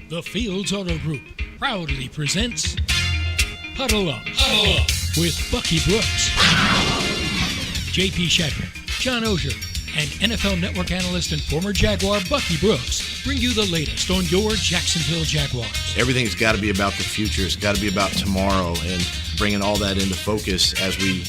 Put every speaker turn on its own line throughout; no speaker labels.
The Fields Auto Group proudly presents Huddle Up, Huddle Up with Bucky Brooks, JP Shadrick, John Oehser, and NFL Network analyst and former Jaguar Bucky Brooks bring you the latest on your Jacksonville Jaguars.
Everything's got to be about the future. It's got to be about tomorrow and bringing all that into focus as we,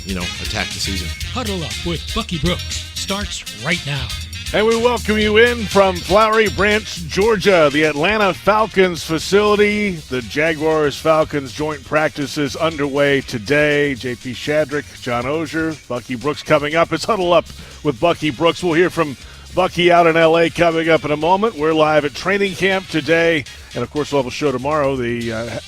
attack the season.
Huddle Up with Bucky Brooks starts right now.
And we welcome you in from Flowery Branch, Georgia, the Atlanta Falcons facility. The Jaguars-Falcons joint practices underway today. JP Shadrick, John Oehser, Bucky Brooks coming up. It's Huddle Up with Bucky Brooks. We'll hear from Bucky out in L.A. coming up in a moment. We're live at training camp today. And, of course, we'll have a show tomorrow, the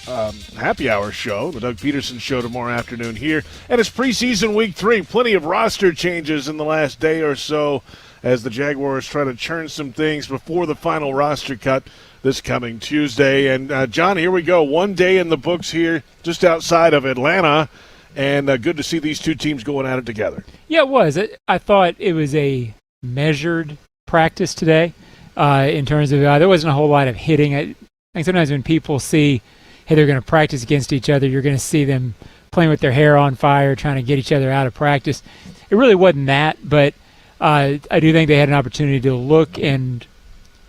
Happy Hour show, the Doug Peterson show tomorrow afternoon here. And it's preseason week 3. Plenty of roster changes in the last day or so as the Jaguars try to churn some things before the final roster cut this coming Tuesday. And, John, here we go. One day in the books here just outside of Atlanta, and good to see these two teams going at it together.
Yeah, it was. I thought it was a measured practice today in terms of there wasn't a whole lot of hitting. I think sometimes when people see, hey, they're going to practice against each other, you're going to see them playing with their hair on fire, trying to get each other out of practice. It really wasn't that, but I do think they had an opportunity to look and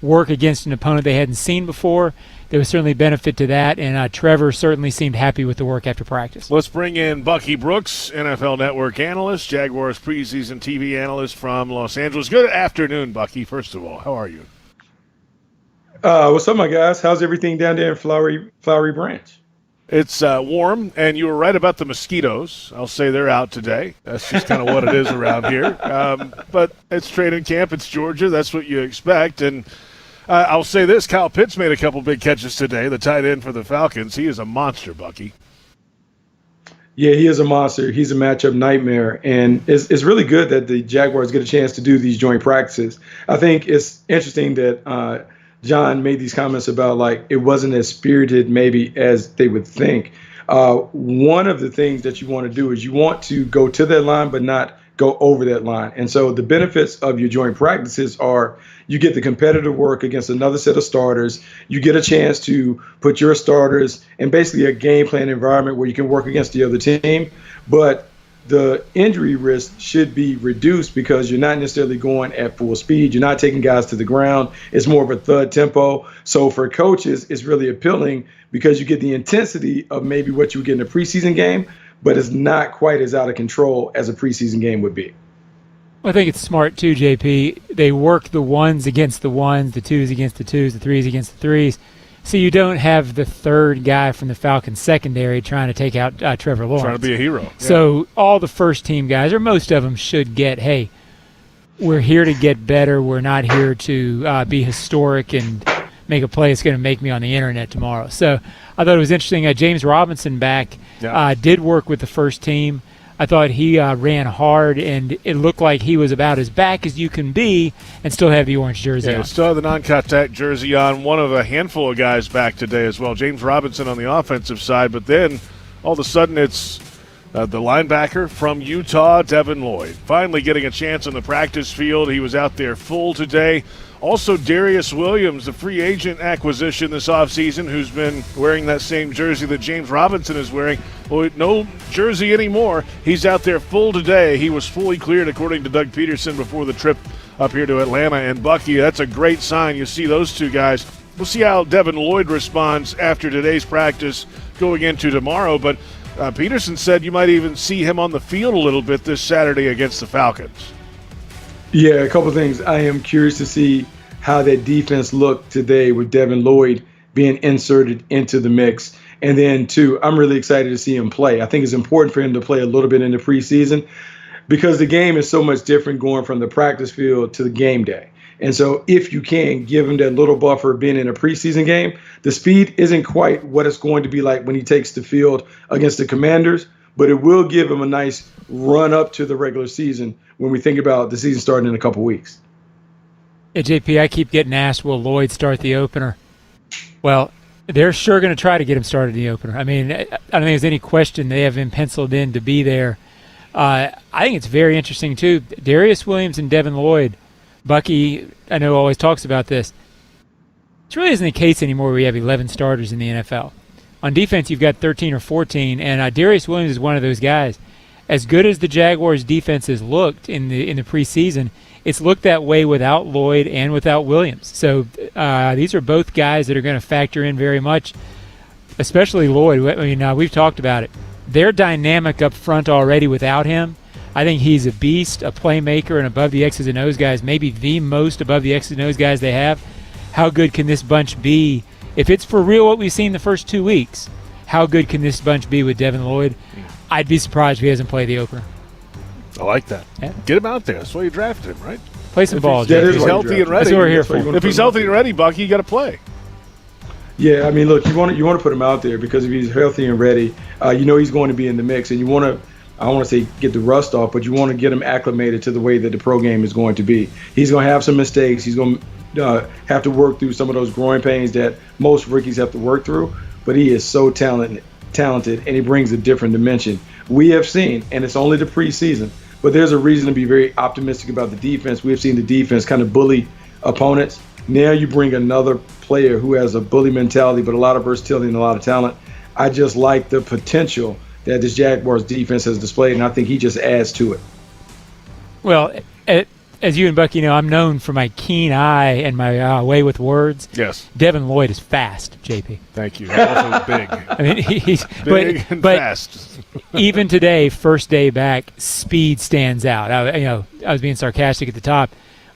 work against an opponent they hadn't seen before. There was certainly benefit to that, and Trevor certainly seemed happy with the work after practice.
Let's bring in Bucky Brooks, NFL Network analyst, Jaguars preseason TV analyst from Los Angeles. Good afternoon, Bucky, first of all. How are you?
What's up, my guys? How's everything down there in Flowery Branch?
It's warm, and you were right about the mosquitoes. I'll say they're out today. That's just kind of what it is around here. But it's training camp. It's Georgia. That's what you expect. And I'll say this. Kyle Pitts made a couple big catches today, the tight end for the Falcons. He is a monster, Bucky.
Yeah, he is a monster. He's a matchup nightmare. And it's really good that the Jaguars get a chance to do these joint practices. I think it's interesting that John made these comments about, it wasn't as spirited maybe as they would think. One of the things that you want to do is you want to go to that line but not go over that line. And so the benefits of your joint practices are you get the competitive work against another set of starters. You get a chance to put your starters in basically a game plan environment where you can work against the other team. But the injury risk should be reduced because you're not necessarily going at full speed. You're not taking guys to the ground. It's more of a thud tempo. So for coaches, it's really appealing because you get the intensity of maybe what you would get in a preseason game, but it's not quite as out of control as a preseason game would be.
I think it's smart too, JP. They work the ones against the ones, the twos against the twos, the threes against the threes. So you don't have the third guy from the Falcons secondary trying to take out Trevor Lawrence.
Trying to be a hero. Yeah.
So all the first-team guys, or most of them, should get, hey, we're here to get better. We're not here to be historic and make a play that's going to make me on the internet tomorrow. So I thought it was interesting. James Robinson back did work with the first team. I thought he ran hard, and it looked like he was about as back as you can be and still have the orange jersey on.
Still have the non-contact jersey on. One of a handful of guys back today as well. James Robinson on the offensive side, but then all of a sudden it's the linebacker from Utah, Devin Lloyd. Finally getting a chance on the practice field. He was out there full today. Also, Darious Williams, the free agent acquisition this offseason, who's been wearing that same jersey that James Robinson is wearing. Well, no jersey anymore. He's out there full today. He was fully cleared, according to Doug Peterson, before the trip up here to Atlanta. And, Bucky, that's a great sign. You see those two guys. We'll see how Devin Lloyd responds after today's practice going into tomorrow. But Peterson said you might even see him on the field a little bit this Saturday against the Falcons.
Yeah, a couple of things. I am curious to see how that defense looked today with Devin Lloyd being inserted into the mix. And then, two, I'm really excited to see him play. I think it's important for him to play a little bit in the preseason because the game is so much different going from the practice field to the game day. And so if you can give him that little buffer being in a preseason game, the speed isn't quite what it's going to be like when he takes the field against the Commanders, but it will give him a nice run up to the regular season when we think about the season starting in a couple weeks.
Yeah, JP, I keep getting asked, will Lloyd start the opener? Well, they're sure going to try to get him started in the opener. I mean, I don't think there's any question they have him penciled in to be there. I think it's very interesting, too. Darious Williams and Devin Lloyd, Bucky, I know always talks about this. It really isn't the case anymore where you have 11 starters in the NFL. On defense, you've got 13 or 14, and Darious Williams is one of those guys. As good as the Jaguars' defense has looked in the preseason, it's looked that way without Lloyd and without Williams. So these are both guys that are going to factor in very much, especially Lloyd. I mean, we've talked about it. They're dynamic up front already without him. I think he's a beast, a playmaker, and above the X's and O's guys, maybe the most above the X's and O's guys they have. How good can this bunch be? If it's for real what we've seen the first 2 weeks, how good can this bunch be with Devin Lloyd? I'd be surprised if he hasn't played the opener.
I like that.
Yeah.
Get him out there. That's why you drafted him, right?
Play some ball,
If he's healthy and ready.
That's what we're here for.
If he's healthy and ready, Bucky, you got to play.
Yeah, I mean, look, you want to put him out there because if he's healthy and ready, he's going to be in the mix, and you want to, I don't want to say get the rust off, but you want to get him acclimated to the way that the pro game is going to be. He's going to have some mistakes. He's going to have to work through some of those growing pains that most rookies have to work through, but he is so talented, and he brings a different dimension. We have seen, and it's only the preseason, but there's a reason to be very optimistic about the defense. We have seen the defense kind of bully opponents. Now you bring another player who has a bully mentality, but a lot of versatility and a lot of talent. I just like the potential that this Jaguars defense has displayed, and I think he just adds to it.
Well, as you and Bucky know, I'm known for my keen eye and my way with words.
Yes.
Devin Lloyd is fast, JP.
Thank you. Also big.
I mean, he's
Big and fast.
Even today, first day back, speed stands out. I was being sarcastic at the top,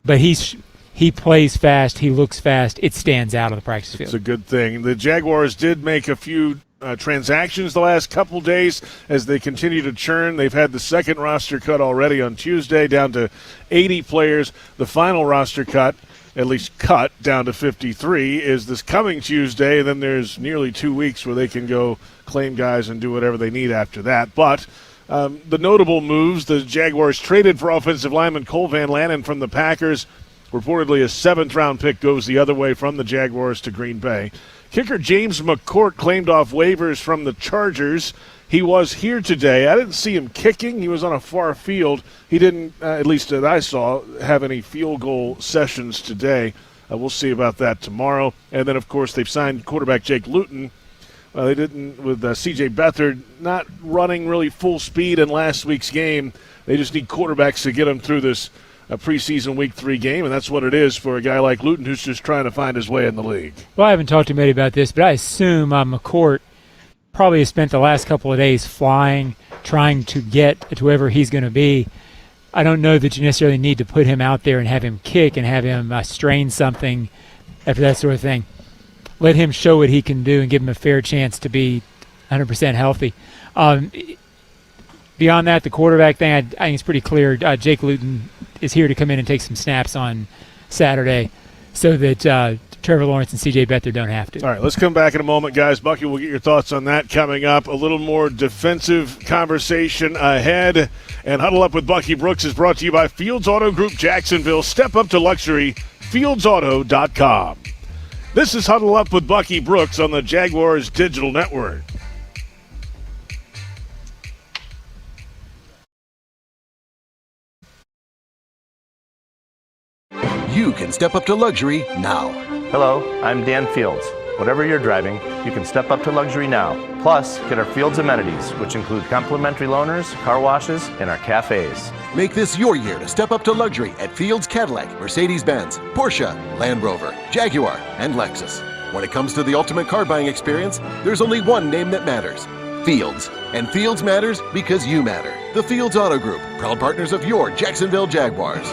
but he plays fast. He looks fast. It stands out on the practice field.
It's a good thing. The Jaguars did make a few transactions the last couple days as they continue to churn. They've had the second roster cut already on Tuesday, down to 80 players. The final roster cut, at least cut, down to 53, is this coming Tuesday, and then there's nearly 2 weeks where they can go claim guys and do whatever they need after that. But the notable moves, the Jaguars traded for offensive lineman Cole Van Lanen from the Packers. Reportedly, a 7th-round pick goes the other way from the Jaguars to Green Bay. Kicker James McCourt claimed off waivers from the Chargers. He was here today. I didn't see him kicking. He was on a far field. He didn't, at least that I saw, have any field goal sessions today. We'll see about that tomorrow. And then, of course, they've signed quarterback Jake Lewton. They didn't with C.J. Beathard not running really full speed in last week's game. They just need quarterbacks to get them through this preseason Week 3 game, and that's what it is for a guy like Lewton who's just trying to find his way in the league.
Well, I haven't talked to Eddie about this, but I assume McCourt probably has spent the last couple of days flying, trying to get to wherever he's going to be. I don't know that you necessarily need to put him out there and have him kick and have him strain something after that sort of thing. Let him show what he can do and give him a fair chance to be 100% healthy. Beyond that, the quarterback thing, I think it's pretty clear. Jake Lewton is here to come in and take some snaps on Saturday so that Trevor Lawrence and C.J. Beathard don't have to.
All right, let's come back in a moment, guys. Bucky, we'll get your thoughts on that coming up. A little more defensive conversation ahead. And Huddle Up with Bucky Brooks is brought to you by Fields Auto Group Jacksonville. Step up to luxury, fieldsauto.com. This is Huddle Up with Bucky Brooks on the Jaguars Digital Network.
You can step up to luxury now.
Hello, I'm Dan Fields. Whatever you're driving, you can step up to luxury now. Plus, get our Fields amenities, which include complimentary loaners, car washes, and our cafes.
Make this your year to step up to luxury at Fields Cadillac, Mercedes-Benz, Porsche, Land Rover, Jaguar, and Lexus. When it comes to the ultimate car buying experience, there's only one name that matters: Fields. And Fields matters because you matter. The Fields Auto Group, proud partners of your Jacksonville Jaguars.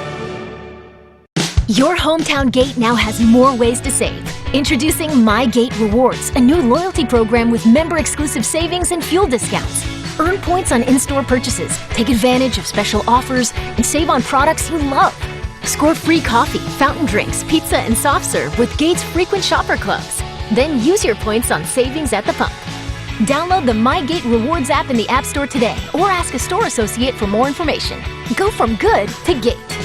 Your hometown gate now has more ways to save. Introducing My Gate Rewards, a new loyalty program with member-exclusive savings and fuel discounts. Earn points on in-store purchases, take advantage of special offers, and save on products you love. Score free coffee, fountain drinks, pizza, and soft serve with Gate's frequent shopper clubs. Then use your points on savings at the pump. Download the My Gate Rewards app in the App Store today or ask a store associate for more information. Go from good to Gate.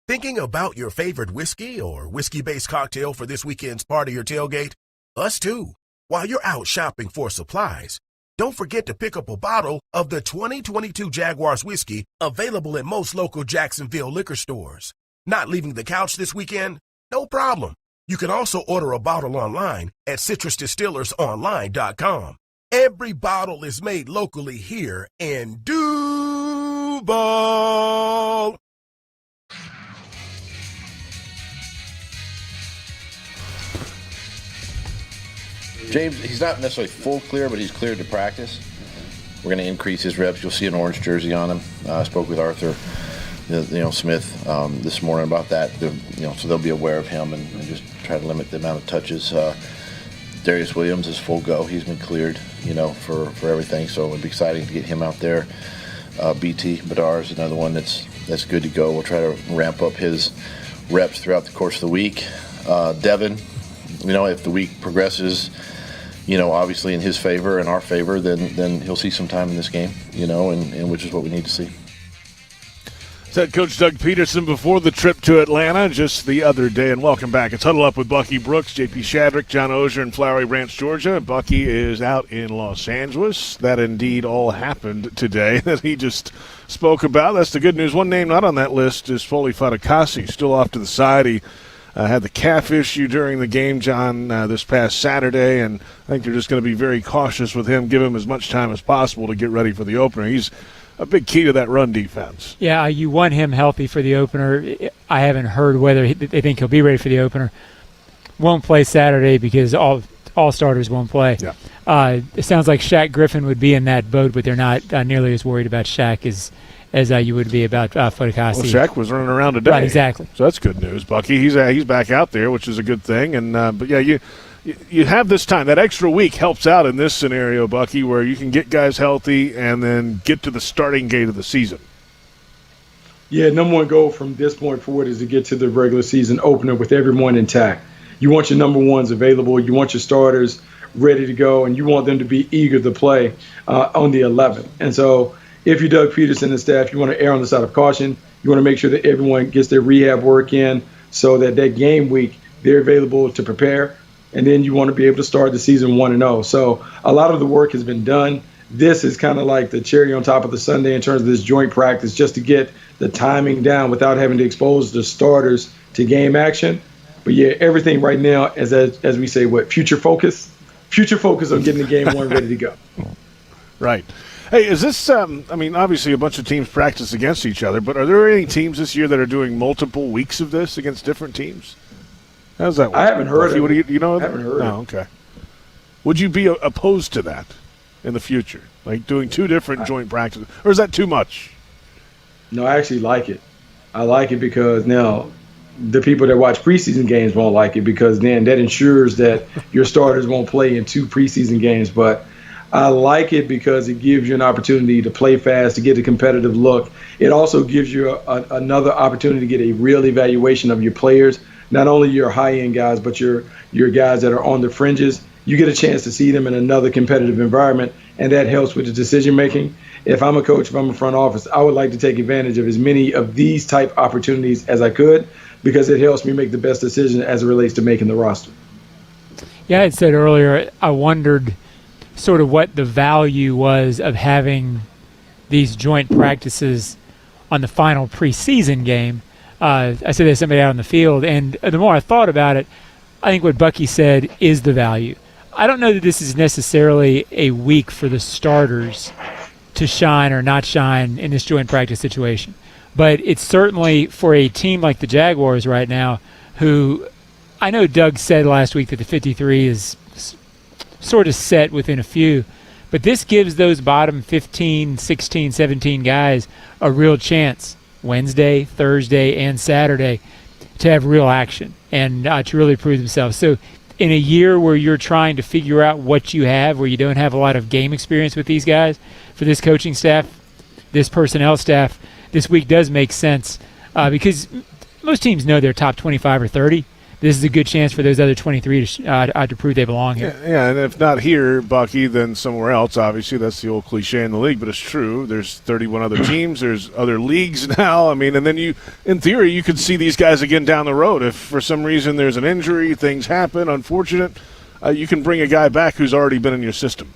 Thinking about your favorite whiskey or whiskey-based cocktail for this weekend's party or tailgate? Us too. While you're out shopping for supplies, don't forget to pick up a bottle of the 2022 Jaguars whiskey available at most local Jacksonville liquor stores. Not leaving the couch this weekend? No problem. You can also order a bottle online at citrusdistillersonline.com. Every bottle is made locally here in Duval.
James, he's not necessarily full clear, but he's cleared to practice. We're going to increase his reps. You'll see an orange jersey on him. I spoke with Arthur, Smith this morning about that. So they'll be aware of him and just try to limit the amount of touches. Darious Williams is full go. He's been cleared, for everything. So it'll be exciting to get him out there. BT Badar is another one that's good to go. We'll try to ramp up his reps throughout the course of the week. Devin, if the week progresses, obviously in his favor and our favor, then he'll see some time in this game, and which is what we need to see.
Said Coach Doug Peterson before the trip to Atlanta just the other day. And welcome back. It's Huddle Up with Bucky Brooks, JP Shadrick, John Oehser in Flowery Branch, Georgia. Bucky is out in Los Angeles. That indeed all happened today that he just spoke about. That's the good news. One name not on that list is Foley Fatukasi, still off to the side. He had the calf issue during the game, John, this past Saturday, and I think they're just going to be very cautious with him, give him as much time as possible to get ready for the opener. He's a big key to that run defense.
Yeah, you want him healthy for the opener. I haven't heard whether they think he'll be ready for the opener. Won't play Saturday because all starters won't play.
Yeah.
It sounds like Shaq Griffin would be in that boat, but they're not nearly as worried about Shaq as you would be about Fatukasi.
Well, Shaq was running around today.
Right, exactly.
So that's good news, Bucky. He's back out there, which is a good thing. And but yeah, you have this time. That extra week helps out in this scenario, Bucky, where you can get guys healthy and then get to the starting gate of the season.
Yeah, number one goal from this point forward is to get to the regular season opener with everyone intact. You want your number ones available. You want your starters ready to go, and you want them to be eager to play on the 11th. And so if you're Doug Peterson and staff, you want to err on the side of caution. You want to make sure that everyone gets their rehab work in so that game week they're available to prepare. And then you want to be able to start the season 1-0. So a lot of the work has been done. This is kind of like the cherry on top of the sundae in terms of this joint practice, just to get the timing down without having to expose the starters to game action. But yeah, everything right now is, as we say, future focus? Future focus on getting the game one ready to go.
Right. Hey, is this, obviously a bunch of teams practice against each other, but are there any teams this year that are doing multiple weeks of this against different teams? How's that work?
I haven't heard of it.
You know?
I haven't heard of it.
Oh, okay. Would you be opposed to that in the future? Like doing two different joint practices? Or is that too much?
No, I actually like it. I like it because now the people that watch preseason games won't like it because then that ensures that your starters won't play in two preseason games. But I like it because it gives you an opportunity to play fast, to get a competitive look. It also gives you another opportunity to get a real evaluation of your players. Not only your high-end guys, but your guys that are on the fringes. You get a chance to see them in another competitive environment, and that helps with the decision-making. If I'm a coach, if I'm a front office, I would like to take advantage of as many of these type opportunities as I could because it helps me make the best decision as it relates to making the roster.
Yeah, I had said earlier, I wondered sort of what the value was of having these joint practices on the final preseason game. I said there's somebody out on the field, and the more I thought about it, I think what Bucky said is the value. I don't know that this is necessarily a week for the starters to shine or not shine in this joint practice situation, but it's certainly for a team like the Jaguars right now, who I know Doug said last week that the 53 is sort of set within a few, but this gives those bottom 15, 16, 17 guys a real chance Wednesday, Thursday, and Saturday to have real action and to really prove themselves. So in a year where you're trying to figure out what you have, where you don't have a lot of game experience with these guys, for this coaching staff, this personnel staff, this week does make sense because most teams know they're top 25 or 30. This is a good chance for those other 23 to prove they belong here.
Yeah, and if not here, Bucky, then somewhere else. Obviously, that's the old cliche in the league, but it's true. There's 31 other teams. There's other leagues now. And then you, in theory, you could see these guys again down the road. If for some reason there's an injury, things happen, unfortunate, you can bring a guy back who's already been in your system.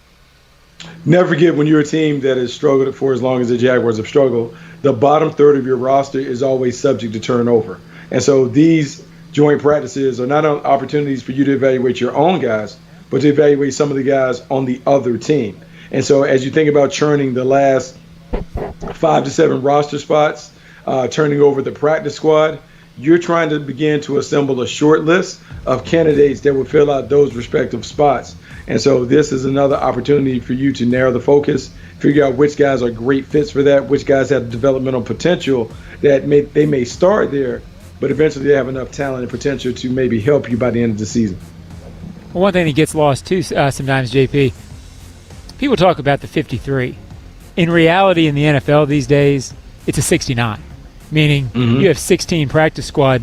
Never forget, when you're a team that has struggled for as long as the Jaguars have struggled, the bottom third of your roster is always subject to turnover. And so these joint practices are not only opportunities for you to evaluate your own guys, but to evaluate some of the guys on the other team. And so as you think about churning the last 5 to 7 roster spots, turning over the practice squad, you're trying to begin to assemble a short list of candidates that will fill out those respective spots. And so this is another opportunity for you to narrow the focus, figure out which guys are great fits for that, which guys have developmental potential that they may start there, but eventually they have enough talent and potential to maybe help you by the end of the season.
Well, one thing that gets lost too sometimes, JP, people talk about the 53. In reality, in the NFL these days, it's a 69, meaning you have 16 practice squad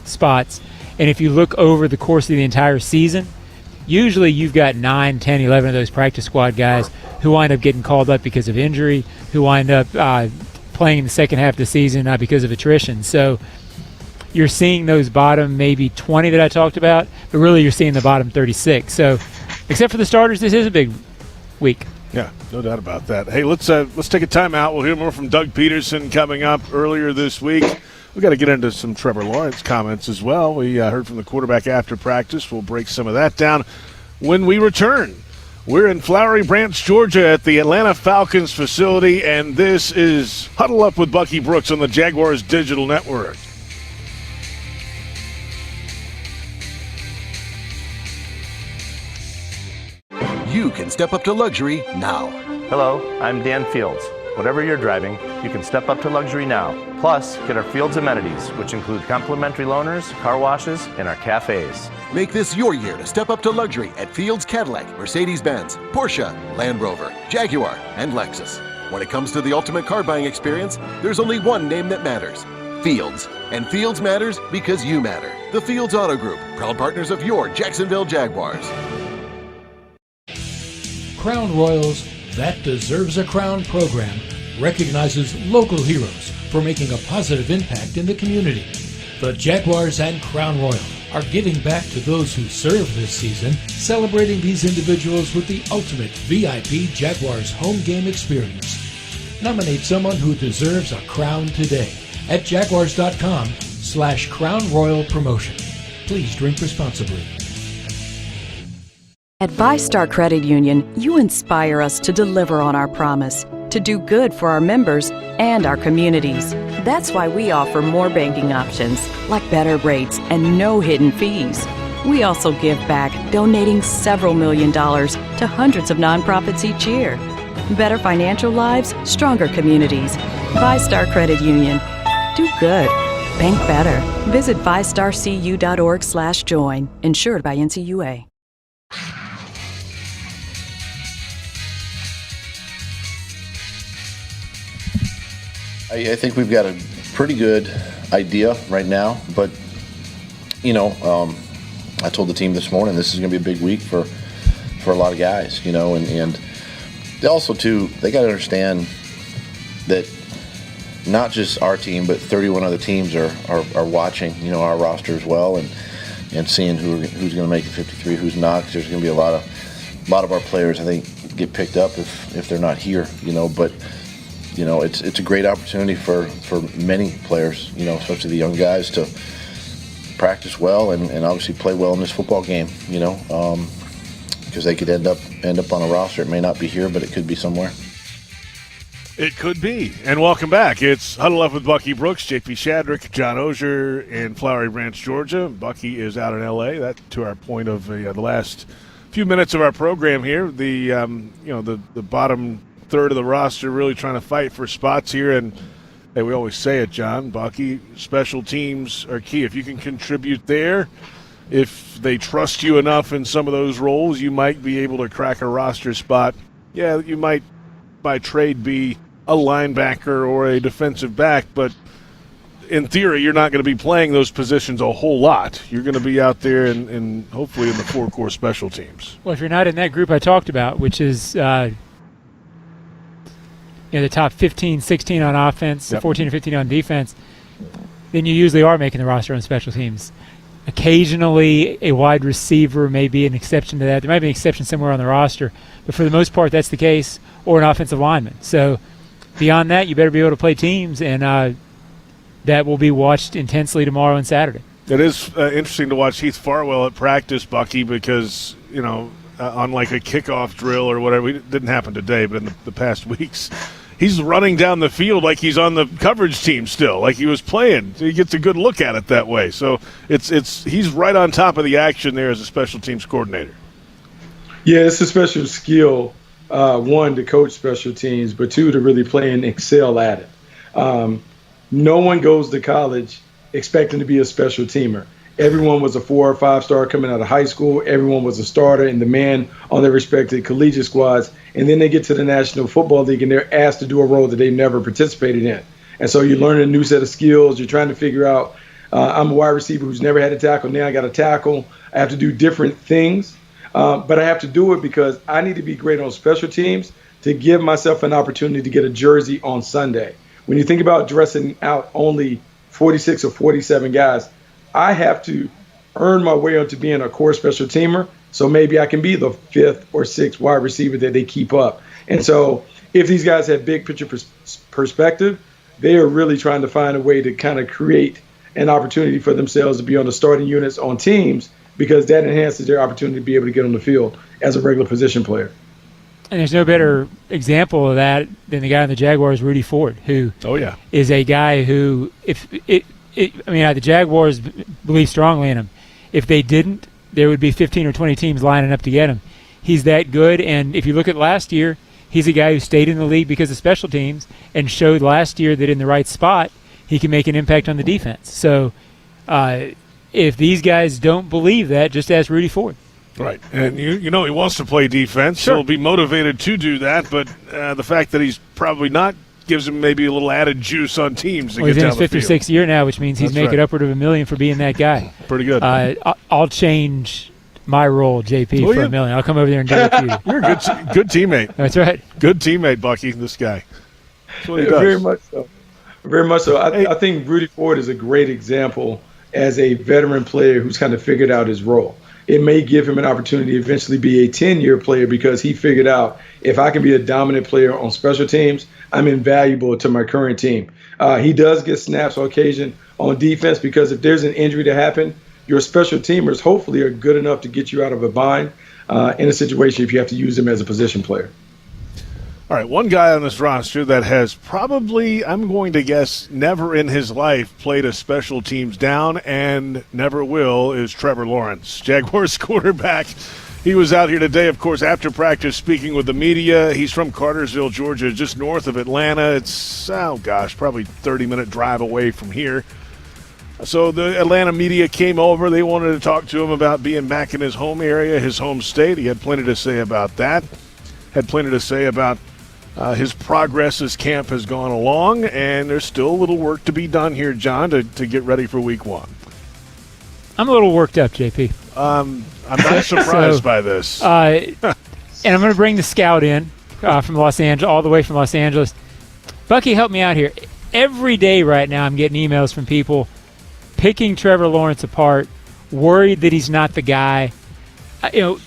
spots, and if you look over the course of the entire season, usually you've got 9, 10, 11 of those practice squad guys who wind up getting called up because of injury, who wind up playing in the second half of the season because of attrition. So you're seeing those bottom maybe 20 that I talked about, but really you're seeing the bottom 36. So except for the starters, this is a big week.
Yeah, no doubt about that. Hey, let's take a timeout. We'll hear more from Doug Peterson coming up earlier this week. We've got to get into some Trevor Lawrence comments as well. We heard from the quarterback after practice. We'll break some of that down when we return. We're in Flowery Branch, Georgia at the Atlanta Falcons facility, and this is Huddle Up with Bucky Brooks on the Jaguars Digital Network.
You can step up to luxury now.
Hello, I'm Dan Fields. Whatever you're driving, you can step up to luxury now. Plus, get our Fields amenities, which include complimentary loaners, car washes, and our cafes.
Make this your year to step up to luxury at Fields Cadillac, Mercedes-Benz, Porsche, Land Rover, Jaguar, and Lexus. When it comes to the ultimate car buying experience, there's only one name that matters: Fields. And Fields matters because you matter. The Fields Auto Group, proud partners of your Jacksonville Jaguars.
Crown Royal's That Deserves a Crown program recognizes local heroes for making a positive impact in the community. The Jaguars and Crown Royal are giving back to those who served this season, celebrating these individuals with the ultimate VIP Jaguars home game experience. Nominate someone who deserves a crown today at jaguars.com/Crown Royal Promotion. Please drink responsibly.
At VyStar Credit Union, you inspire us to deliver on our promise, to do good for our members and our communities. That's why we offer more banking options, like better rates and no hidden fees. We also give back, donating several $million to hundreds of nonprofits each year. Better financial lives, stronger communities. VyStar Credit Union. Do good. Bank better. Visit vystarcu.org/join. Insured by NCUA.
I think we've got a pretty good idea right now, but, I told the team this morning this is going to be a big week for a lot of guys, and they also, too, they got to understand that not just our team, but 31 other teams are watching, our roster as well, and seeing who's going to make the 53, who's not, because there's going to be a lot of our players, I think, get picked up if they're not here, but it's a great opportunity for many players, especially the young guys, to practice well and obviously play well in this football game, because they could end up on a roster. It may not be here, but it could be somewhere.
It could be. And welcome back. It's Huddle Up with Bucky Brooks, JP Shadrick, John Oehser in Flowery Branch, Georgia. Bucky is out in L.A. That to our point of the last few minutes of our program here. The bottom third of the roster really trying to fight for spots here, and hey, we always say it, John, Bucky, special teams are key. If you can contribute there, if they trust you enough in some of those roles, you might be able to crack a roster spot. Yeah, you might by trade be a linebacker or a defensive back, but in theory you're not going to be playing those positions a whole lot. You're going to be out there and hopefully in the four-core special teams.
Well, if you're not in that group I talked about, which is the top 15, 16 on offense, 14 or 15 on defense, then you usually are making the roster on special teams. Occasionally, a wide receiver may be an exception to that. There might be an exception somewhere on the roster, but for the most part, that's the case, or an offensive lineman. So beyond that, you better be able to play teams, and that will be watched intensely tomorrow and Saturday.
It is interesting to watch Heath Farwell at practice, Bucky, because, on like a kickoff drill or whatever, it didn't happen today, but in the past weeks, he's running down the field like he's on the coverage team still, like he was playing. He gets a good look at it that way. So he's right on top of the action there as a special teams coordinator.
Yeah, it's a special skill, one, to coach special teams, but two, to really play and excel at it. No one goes to college expecting to be a special teamer. Everyone was a 4 or 5 star coming out of high school. Everyone was a starter and the man on their respective collegiate squads. And then they get to the National Football League and they're asked to do a role that they've never participated in. And so you're learning a new set of skills. You're trying to figure out, I'm a wide receiver who's never had a tackle. Now I got a tackle. I have to do different things. But I have to do it because I need to be great on special teams to give myself an opportunity to get a jersey on Sunday. When you think about dressing out only 46 or 47 guys, I have to earn my way onto being a core special teamer, so maybe I can be the 5th or 6th wide receiver that they keep up. And so if these guys have big picture perspective, they are really trying to find a way to kind of create an opportunity for themselves to be on the starting units on teams, because that enhances their opportunity to be able to get on the field as a regular position player.
And there's no better example of that than the guy on the Jaguars, Rudy Ford, who is a guy who, the Jaguars believe strongly in him. If they didn't, there would be 15 or 20 teams lining up to get him. He's that good, and if you look at last year, he's a guy who stayed in the league because of special teams and showed last year that in the right spot, he can make an impact on the defense. So if these guys don't believe that, just ask Rudy Ford.
Right, and he wants to play defense.
Sure.
He'll be motivated to do that, but the fact that he's probably not gives him maybe a little added juice on teams to get
he's
down
in his 5th or 6th year now, which means he's making upward of $1 million for being that guy.
Pretty good.
I'll change my role, JP, for $1 million. I'll come over there and direct you.
You're a good teammate.
That's right.
Good teammate, Bucky, this guy. That's what he does.
Very much so. Very much so. I think Rudy Ford is a great example as a veteran player who's kind of figured out his role. It may give him an opportunity to eventually be a 10-year player because he figured out, if I can be a dominant player on special teams, I'm invaluable to my current team. He does get snaps on occasion on defense because if there's an injury to happen, your special teamers hopefully are good enough to get you out of a bind in a situation if you have to use them as a position player.
All right, one guy on this roster that has probably, I'm going to guess, never in his life played a special teams down and never will is Trevor Lawrence, Jaguars quarterback. He was out here today, of course, after practice speaking with the media. He's from Cartersville, Georgia, just north of Atlanta. It's, probably 30-minute drive away from here. So the Atlanta media came over. They wanted to talk to him about being back in his home area, his home state. He had plenty to say about that. Had plenty to say about his progress as camp has gone along, and there's still a little work to be done here, John, to get ready for week 1.
I'm a little worked up, JP.
I'm not surprised by this.
And I'm going to bring the scout in from Los Angeles, all the way from Los Angeles. Bucky, help me out here. Every day right now I'm getting emails from people picking Trevor Lawrence apart, worried that he's not the guy.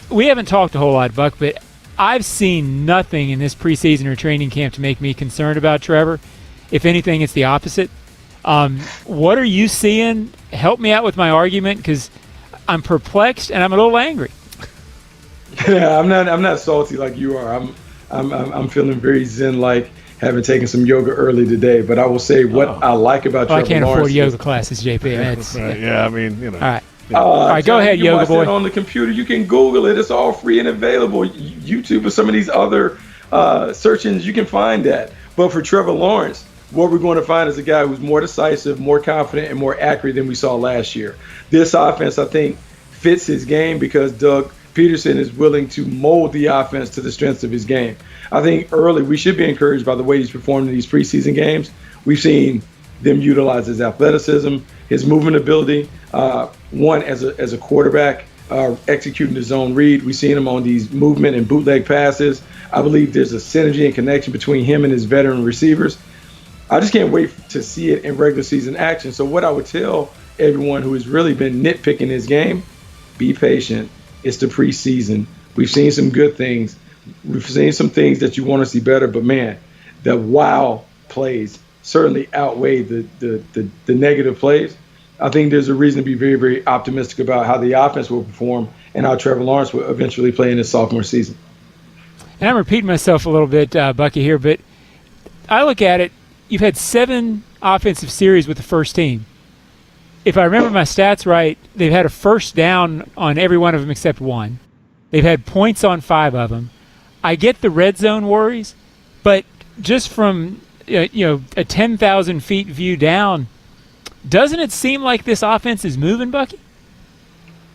We haven't talked a whole lot, Buck, but I've seen nothing in this preseason or training camp to make me concerned about Trevor. If anything, it's the opposite. What are you seeing? Help me out with my argument, because I'm perplexed and I'm a little angry.
Yeah, I'm not salty like you are. I'm feeling very zen-like, having taken some yoga early today. But I will say what I like about Trevor Lawrence.
I can't afford yoga classes, JP.
All right.
All right, go ahead, Yoga Boy.
On the computer, you can Google it. It's all free and available. YouTube or some of these other search engines, you can find that. But for Trevor Lawrence, what we're going to find is a guy who's more decisive, more confident, and more accurate than we saw last year. This offense, I think, fits his game because Doug Peterson is willing to mold the offense to the strengths of his game. I think early we should be encouraged by the way he's performed in these preseason games. We've seen them utilize his athleticism, his movement ability, as a quarterback, executing his own read. We've seen him on these movement and bootleg passes. I believe there's a synergy and connection between him and his veteran receivers. I just can't wait to see it in regular season action. So what I would tell everyone who has really been nitpicking his game, be patient. It's the preseason. We've seen some good things. We've seen some things that you want to see better, but man, the wow plays certainly outweigh the negative plays. I think there's a reason to be very, very optimistic about how the offense will perform and how Trevor Lawrence will eventually play in his sophomore season.
And I'm repeating myself a little bit, Bucky, here, but I look at it, you've had 7 offensive series with the first team. If I remember my stats right, they've had a first down on every one of them except one. They've had points on 5 of them. I get the red zone worries, but just from a 10,000 feet view down, doesn't it seem like this offense is moving, Bucky?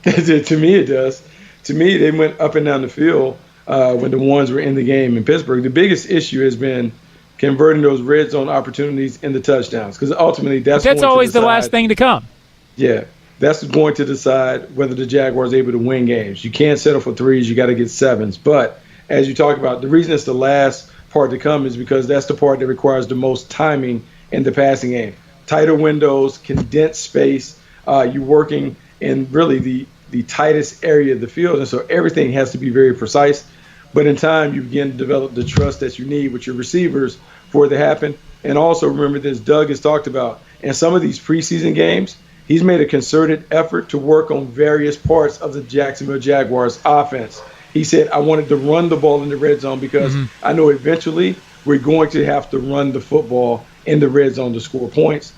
To me, it does. To me, they went up and down the field when the ones were in the game in Pittsburgh. The biggest issue has been converting those red zone opportunities into touchdowns, because ultimately that's
always the last thing to come.
Yeah, that's going to decide whether the Jaguars are able to win games. You can't settle for 3s. You got to get 7s. But as you talk about, the reason it's the last part to come is because that's the part that requires the most timing in the passing game. Tighter windows, condensed space. You're working in really the tightest area of the field, and so everything has to be very precise. But in time, you begin to develop the trust that you need with your receivers for it to happen. And also remember this, Doug has talked about, in some of these preseason games, he's made a concerted effort to work on various parts of the Jacksonville Jaguars offense. He said, I wanted to run the ball in the red zone because I know eventually we're going to have to run the football in the red zone to score points.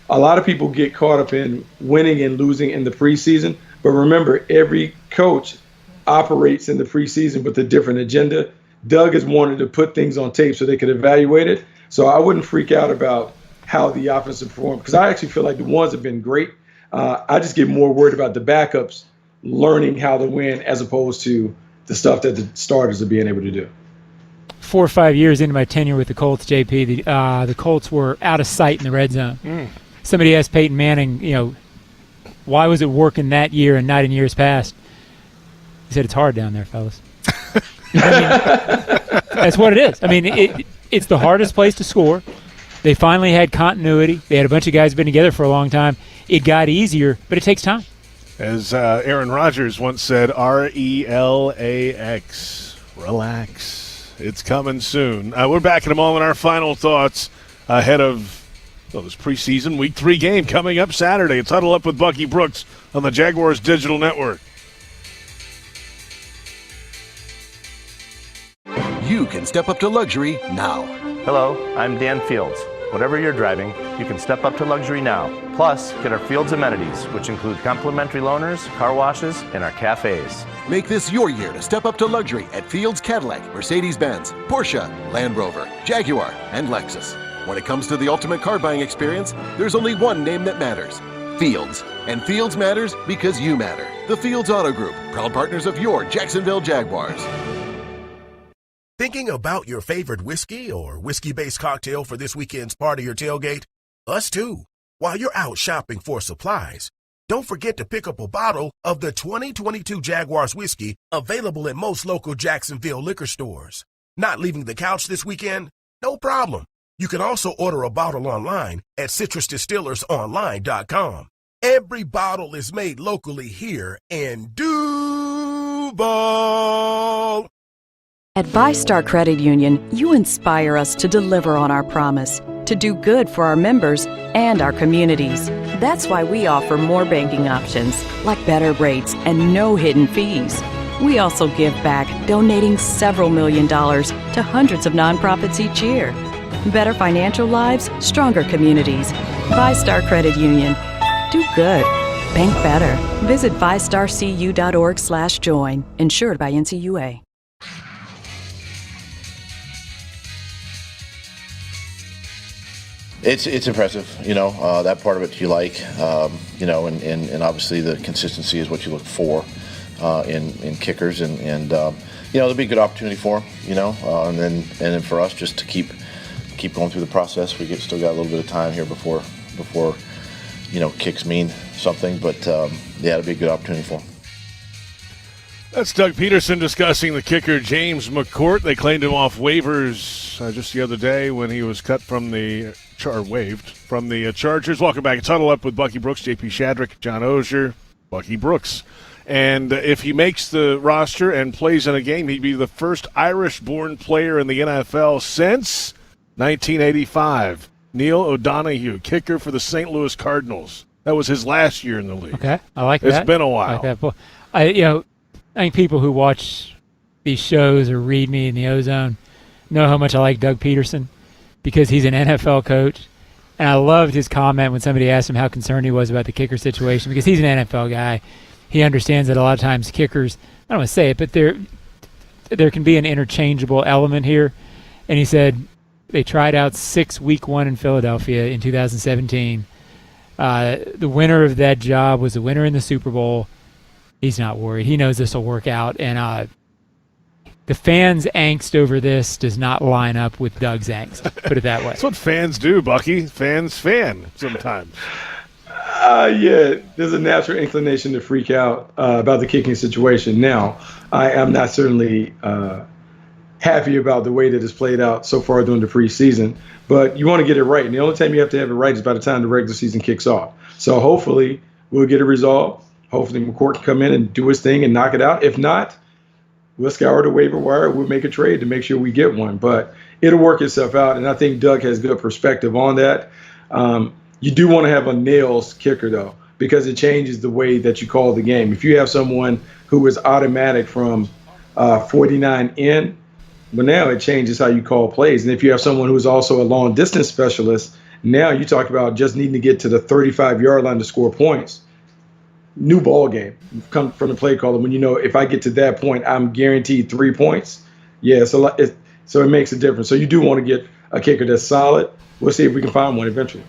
A lot of people get caught up in winning and losing in the preseason, but remember, every coach operates in the preseason with a different agenda. Doug has wanted to put things on tape so they could evaluate it. So I wouldn't freak out about how the offense has performed, because I actually feel like the ones have been great. I just get more worried about the backups learning how to win as opposed to the stuff that the starters are being able to do.
4 or 5 years into my tenure with the Colts, JP, the Colts were out of sight in the red zone. Somebody asked Peyton Manning, why was it working that year and not in years past? He said, it's hard down there, fellas. That's what it is. I mean, it's the hardest place to score. They finally had continuity. They had a bunch of guys been together for a long time. It got easier, but it takes time.
As Aaron Rodgers once said, RELAX. Relax. It's coming soon. We're back in a moment. Our final thoughts ahead of this preseason Week 3 game coming up Saturday. It's Huddle Up with Bucky Brooks on the Jaguars Digital Network.
You can step up to luxury now.
Hello, I'm Dan Fields. Whatever you're driving, you can step up to luxury now. Plus, get our Fields amenities, which include complimentary loaners, car washes, and our cafes.
Make this your year to step up to luxury at Fields Cadillac, Mercedes-Benz, Porsche, Land Rover, Jaguar, and Lexus. When it comes to the ultimate car buying experience, there's only one name that matters: Fields. And Fields matters because you matter. The Fields Auto Group, proud partners of your Jacksonville Jaguars.
Thinking about your favorite whiskey or whiskey-based cocktail for this weekend's party or tailgate? Us too. While you're out shopping for supplies, don't forget to pick up a bottle of the 2022 Jaguars whiskey available at most local Jacksonville liquor stores. Not leaving the couch this weekend? No problem. You can also order a bottle online at citrusdistillersonline.com. Every bottle is made locally here in Duval.
At VyStar Credit Union, you inspire us to deliver on our promise, to do good for our members and our communities. That's why we offer more banking options, like better rates and no hidden fees. We also give back, donating several $1 million to hundreds of nonprofits each year. Better financial lives, stronger communities. VyStar Credit Union. Do good. Bank better. Visit vystarcu.org/join. Insured by NCUA.
It's impressive, that part of it you like, and obviously the consistency is what you look for in kickers, and there'll be a good opportunity for him, and then for us just to keep going through the process. We still got a little bit of time here before kicks mean something, but it'll be a good opportunity for him.
That's Doug Peterson discussing the kicker James McCourt. They claimed him off waivers just the other day when he was cut from waived from the Chargers. Welcome back. It's Huddle Up with Bucky Brooks, JP Shadrick, John Oehser, Bucky Brooks. And if he makes the roster and plays in a game, he'd be the first Irish-born player in the NFL since 1985. Neil O'Donoghue, kicker for the St. Louis Cardinals. That was his last year in the league.
Okay, I like that.
It's been a while.
I like that. Well, I think people who watch these shows or read me in the Ozone know how much I like Doug Peterson because he's an NFL coach. And I loved his comment when somebody asked him how concerned he was about the kicker situation because he's an NFL guy. He understands that a lot of times kickers, I don't want to say it, but there can be an interchangeable element here. And he said they tried out 6 week 1 in Philadelphia in 2017. The winner of that job was the winner in the Super Bowl. He's not worried. He knows this will work out. And the fans' angst over this does not line up with Doug's angst. Put it that way.
That's what fans do, Bucky. Fans fan sometimes.
Yeah, there's a natural inclination to freak out about the kicking situation. Now, I am not certainly happy about the way that it's played out so far during the preseason, but you want to get it right. And the only time you have to have it right is by the time the regular season kicks off. So hopefully we'll get it resolved. Hopefully McCourt can come in and do his thing and knock it out. If not, we'll scour the waiver wire. We'll make a trade to make sure we get one. But it'll work itself out, and I think Doug has good perspective on that. You do want to have a nails kicker, though, because it changes the way that you call the game. If you have someone who is automatic from 49 in, but now it changes how you call plays. And if you have someone who is also a long distance specialist, now you talk about just needing to get to the 35-yard line to score points. New ball game. Come from the play caller when you know if I get to that point, I'm guaranteed 3 points. Yeah, so it makes a difference. So you do want to get a kicker that's solid. We'll see if we can find one eventually.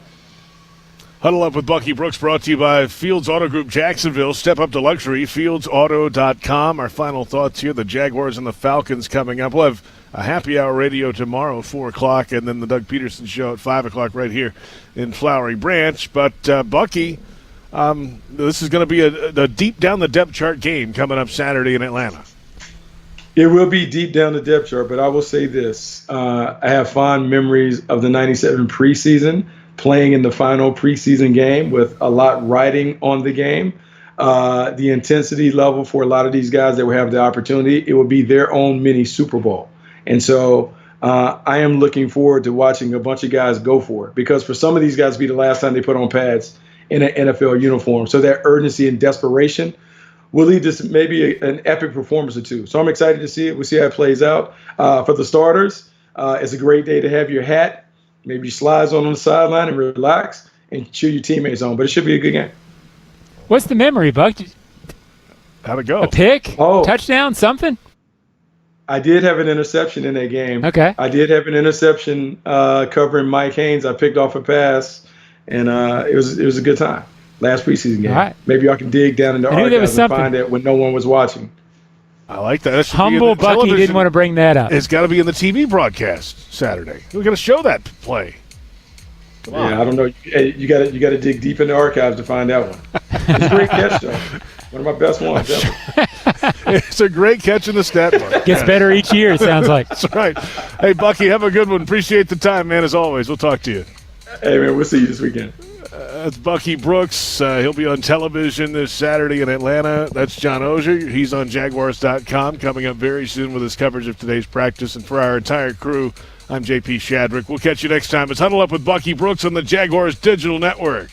Huddle Up with Bucky Brooks brought to you by Fields Auto Group Jacksonville. Step up to luxury, fieldsauto.com. Our final thoughts here, the Jaguars and the Falcons coming up. We'll have a happy hour radio tomorrow, 4 o'clock, and then the Doug Peterson show at 5 o'clock right here in Flowery Branch. But, Bucky, this is going to be a deep down the depth chart game coming up Saturday in Atlanta.
It will be deep down the depth chart, but I will say this. I have fond memories of the 97 preseason, playing in the final preseason game with a lot riding on the game. The intensity level for a lot of these guys that will have the opportunity, it will be their own mini Super Bowl. And so I am looking forward to watching a bunch of guys go for it, because for some of these guys, it'll be the last time they put on pads in an NFL uniform. So that urgency and desperation will lead to maybe an epic performance or two. So I'm excited to see it. We'll see how it plays out. For the starters, it's a great day to have your hat. Maybe slides on the sideline and relax and cheer your teammates on. But it should be a good game.
What's the memory, Buck?
How'd it go?
A pick? Touchdown? Something?
I did have an interception in that game.
Okay.
I did have an interception covering Mike Haynes. I picked off a pass, and it was a good time. Last preseason game.
All right.
Maybe y'all can dig down in the archives and find it when no one was watching.
I like that.
Humble Bucky didn't want to bring that up.
It's got to be in the TV broadcast Saturday. We're going to show that play. Come on.
Yeah, I don't know. You got to dig deep in the archives to find that one. It's a great catch, though. One of my best ones ever.
It's a great catch in the stat book.
Gets better each year, it sounds like.
That's right. Hey, Bucky, have a good one. Appreciate the time, man, as always. We'll talk to you.
Hey, man, we'll see you this weekend.
That's Bucky Brooks. He'll be on television this Saturday in Atlanta. That's John Oehser. He's on Jaguars.com, coming up very soon with his coverage of today's practice. And for our entire crew, I'm JP Shadrick. We'll catch you next time. It's Huddle Up with Bucky Brooks on the Jaguars Digital Network.